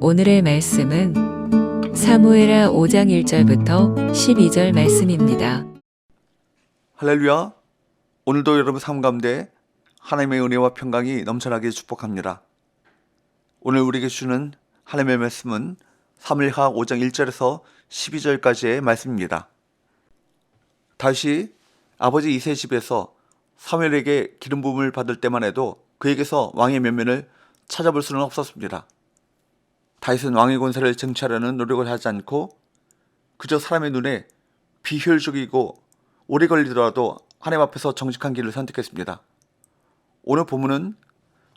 오늘의 말씀은 사무엘하 5장 1절부터 12절 말씀입니다. 할렐루야! 오늘도 여러분 삶 가운데 하나님의 은혜와 평강이 넘쳐나게 축복합니다. 오늘 우리에게 주는 하나님의 말씀은 사무엘하 5장 1절에서 12절까지의 말씀입니다. 다윗이 아버지 이새의 집에서 사무엘에게 기름 부음을 받을 때만 해도 그에게서 왕의 면면을 찾아볼 수는 없었습니다. 다윗은 왕의 권세를 쟁취하려는 노력을 하지 않고 그저 사람의 눈에 비효율적이고 오래 걸리더라도 하나님 앞에서 정직한 길을 선택했습니다. 오늘 본문은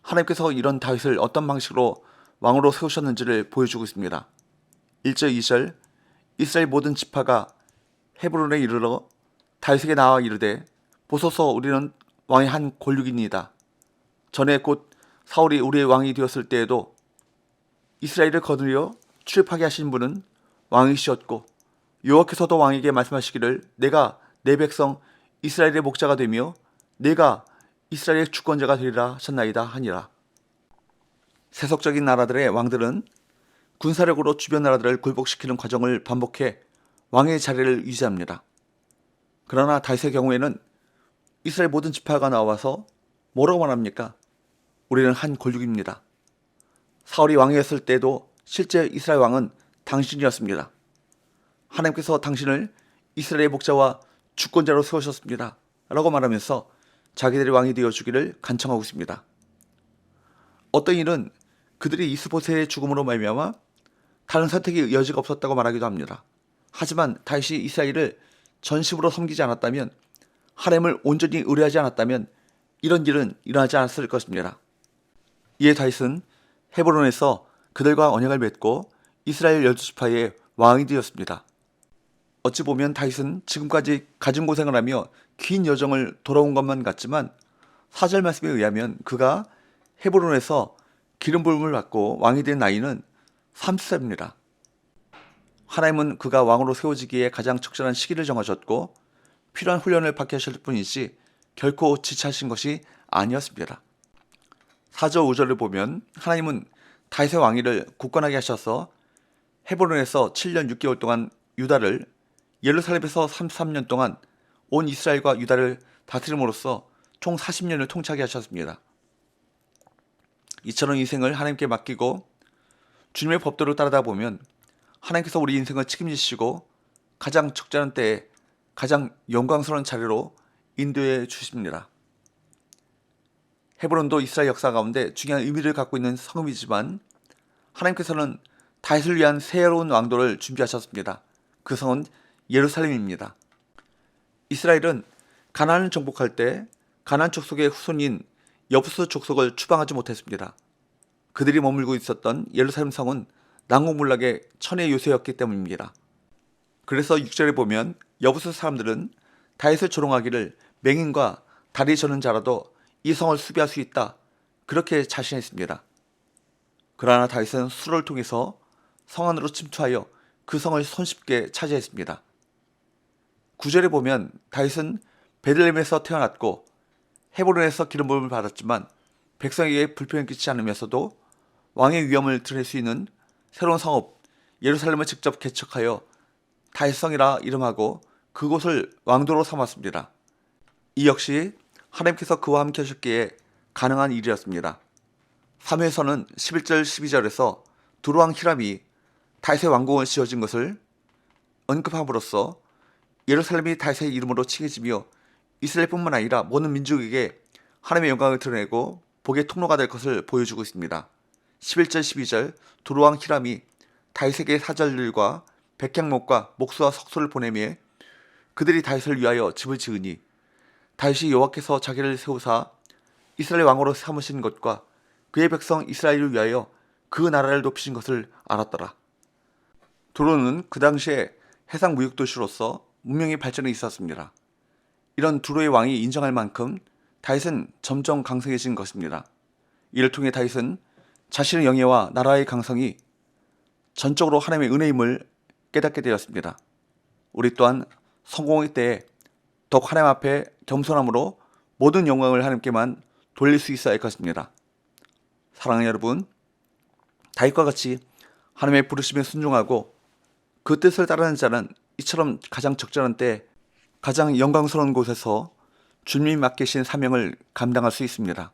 하나님께서 이런 다윗을 어떤 방식으로 왕으로 세우셨는지를 보여주고 있습니다. 1절 2절 이스라엘 모든 지파가 헤브론에 이르러 다윗에게 나와 이르되 보소서 우리는 왕의 한 골육이니이다. 전에 곧 사울이 우리의 왕이 되었을 때에도 이스라엘을 거느려 출입하게 하신 분은 왕이시었고 여호와께서도 왕에게 말씀하시기를 내가 내 백성 이스라엘의 목자가 되며 내가 이스라엘의 주권자가 되리라 하셨나이다 하니라. 세속적인 나라들의 왕들은 군사력으로 주변 나라들을 굴복시키는 과정을 반복해 왕의 자리를 유지합니다. 그러나 다윗의 경우에는 이스라엘 모든 지파가 나와서 뭐라고 말합니까? 우리는 한 골육입니다. 사울이 왕이었을 때도 실제 이스라엘 왕은 당신이었습니다. 하나님께서 당신을 이스라엘의 목자와 주권자로 세우셨습니다. 라고 말하면서 자기들이 왕이 되어주기를 간청하고 있습니다. 어떤 이는 그들이 이스보셋의 죽음으로 말미암아 다른 선택의 여지가 없었다고 말하기도 합니다. 하지만 다윗이 이스라엘을 전심으로 섬기지 않았다면, 하나님을 온전히 의뢰하지 않았다면 이런 일은 일어나지 않았을 것입니다. 이에 다윗은 헤브론에서 그들과 언약을 맺고 이스라엘 12지파의 왕이 되었습니다. 어찌 보면 다윗은 지금까지 가진 고생을 하며 긴 여정을 돌아온 것만 같지만 4절 말씀에 의하면 그가 헤브론에서 기름 부음을 받고 왕이 된 나이는 30살입니다. 하나님은 그가 왕으로 세워지기에 가장 적절한 시기를 정하셨고 필요한 훈련을 받게 하실 뿐이지 결코 지체하신 것이 아니었습니다. 4절 5절을 보면 하나님은 다윗의 왕위를 굳건하게 하셔서 헤브론에서 7년 6개월 동안 유다를, 예루살렘에서 33년 동안 온 이스라엘과 유다를 다스림으로써 총 40년을 통치하게 하셨습니다. 이처럼 인생을 하나님께 맡기고 주님의 법도를 따르다 보면 하나님께서 우리 인생을 책임지시고 가장 적절한 때에 가장 영광스러운 자리로 인도해 주십니다. 헤브론도 이스라엘 역사 가운데 중요한 의미를 갖고 있는 성읍이지만 하나님께서는 다윗을 위한 새로운 왕도를 준비하셨습니다. 그 성은 예루살렘입니다. 이스라엘은 가나안을 정복할 때 가나안 족속의 후손인 여부스 족속을 추방하지 못했습니다. 그들이 머물고 있었던 예루살렘 성은 난공불락의 천의 요새였기 때문입니다. 그래서 6절에 보면 여부스 사람들은 다윗을 조롱하기를 맹인과 다리 저는 자라도 이 성을 수비할 수 있다, 그렇게 자신했습니다. 그러나 다윗은 수로를 통해서 성 안으로 침투하여 그 성을 손쉽게 차지했습니다. 9절에 보면 다윗은 베들레헴에서 태어났고 헤브론에서 기름 부음을 받았지만 백성에게 불편을 끼치지 않으면서도 왕의 위엄을 드러낼 수 있는 새로운 성읍 예루살렘을 직접 개척하여 다윗성이라 이름하고 그곳을 왕도로 삼았습니다. 이 역시 하나님께서 그와 함께 하셨기에 가능한 일이었습니다. 3회에서는 11절 12절에서 두루왕 히람이 다윗의 왕궁을 지어진 것을 언급함으로써 예루살렘이 다윗의 이름으로 칭해지며 이스라엘뿐만 아니라 모든 민족에게 하나님의 영광을 드러내고 복의 통로가 될 것을 보여주고 있습니다. 11절 12절 두루왕 히람이 다윗에게 사절들과 백향목과 목수와 석소를 보내며 그들이 다윗을 위하여 집을 지으니 다윗이 여호와께서 자기를 세우사 이스라엘 왕으로 삼으신 것과 그의 백성 이스라엘을 위하여 그 나라를 높이신 것을 알았더라. 두로는 그 당시에 해상 무역 도시로서 문명의 발전에 있었습니다. 이런 두로의 왕이 인정할 만큼 다윗은 점점 강성해진 것입니다. 이를 통해 다윗은 자신의 영예와 나라의 강성이 전적으로 하나님의 은혜임을 깨닫게 되었습니다. 우리 또한 성공의 때에 더욱 하나님 앞에 겸손함으로 모든 영광을 하나님께만 돌릴 수 있어야 할 것입니다. 사랑하는 여러분, 다윗과 같이 하나님의 부르심에 순종하고 그 뜻을 따르는 자는 이처럼 가장 적절한 때 가장 영광스러운 곳에서 주님이 맡기신 사명을 감당할 수 있습니다.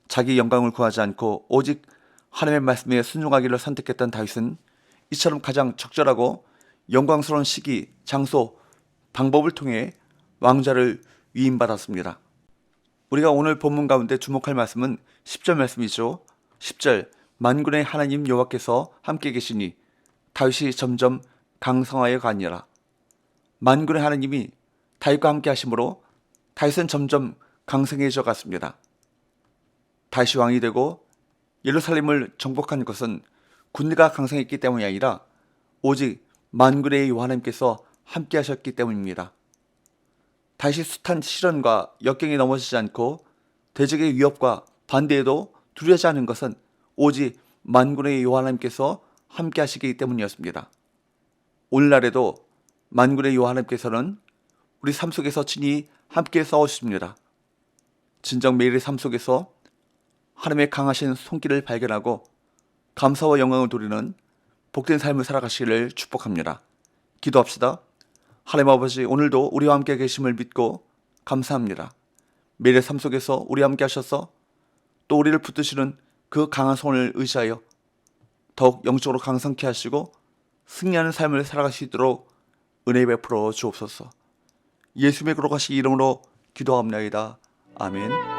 자기 영광을 구하지 않고 오직 하나님의 말씀에 순종하기를 선택했던 다윗은 이처럼 가장 적절하고 영광스러운 시기, 장소, 방법을 통해 왕자를 위임받았습니다. 우리가 오늘 본문 가운데 주목할 말씀은 10절 말씀이죠. 10절, 만군의 하나님 여호와께서 함께 계시니 다윗이 점점 강성하여 가니라. 만군의 하나님이 다윗과 함께 하심으로 다윗은 점점 강성해져 갔습니다. 다윗이 왕이 되고 예루살렘을 정복한 것은 군대가 강성했기 때문이 아니라 오직 만군의 여호와 하나님께서 함께 하셨기 때문입니다. 다윗이 숱한 시련과 역경에 넘어지지 않고 대적의 위협과 반대에도 두려워하지 않은 것은 오직 만군의 여호와 하나님께서 함께 하시기 때문이었습니다. 오늘날에도 만군의 여호와 하나님께서는 우리 삶 속에서 친히 함께 싸우십니다. 진정 매일의 삶 속에서 하나님의 강하신 손길을 발견하고 감사와 영광을 돌리는 복된 삶을 살아가시기를 축복합니다. 기도합시다. 하나님 아버지, 오늘도 우리와 함께 계심을 믿고 감사합니다. 매일의 삶 속에서 우리와 함께 하셔서 또 우리를 붙드시는 그 강한 손을 의지하여 더욱 영적으로 강성케 하시고 승리하는 삶을 살아갈 수 있도록 은혜 베풀어 주옵소서. 예수님의 거룩하신 이름으로 기도합니다. 아멘.